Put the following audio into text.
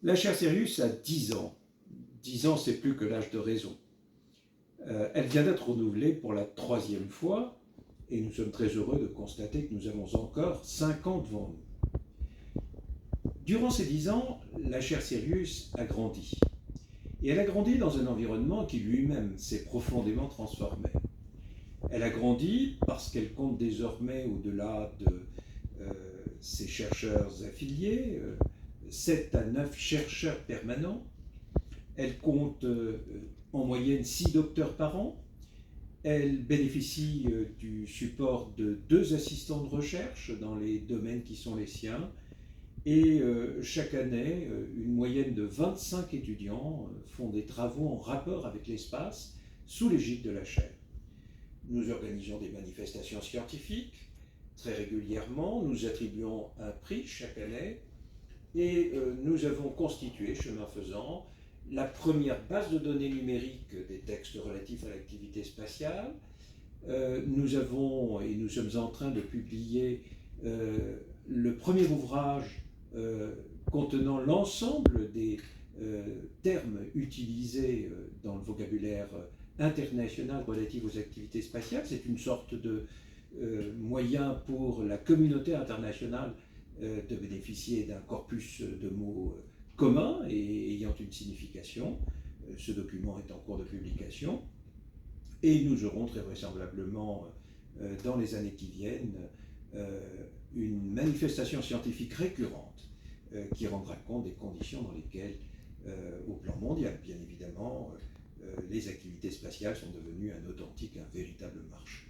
La chaire Sirius a 10 ans. 10 ans, c'est plus que l'âge de raison. Elle vient d'être renouvelée pour la 3e fois et nous sommes très heureux de constater que nous avons encore 5 ans devant nous. Durant ces 10 ans, la chaire Sirius a grandi. Et elle a grandi dans un environnement qui lui-même s'est profondément transformé. Elle a grandi parce qu'elle compte désormais, au-delà de ses chercheurs affiliés, 7 à 9 chercheurs permanents. Elle compte en moyenne 6 docteurs par an. Elle bénéficie du support de 2 assistants de recherche dans les domaines qui sont les siens. Et chaque année, une moyenne de 25 étudiants font des travaux en rapport avec l'espace sous l'égide de la chaire. Nous organisons des manifestations scientifiques très régulièrement, nous attribuons un prix chaque année et nous avons constitué, chemin faisant, la première base de données numérique des textes relatifs à l'activité spatiale. Nous avons et nous sommes en train de publier le premier ouvrage contenant l'ensemble des termes utilisés dans le vocabulaire international relatif aux activités spatiales. C'est une sorte de moyen pour la communauté internationale de bénéficier d'un corpus de mots communs et ayant une signification. Ce document est en cours de publication et nous aurons très vraisemblablement dans les années qui viennent une manifestation scientifique récurrente qui rendra compte des conditions dans lesquelles, au plan mondial bien évidemment, les activités spatiales sont devenues un véritable marché.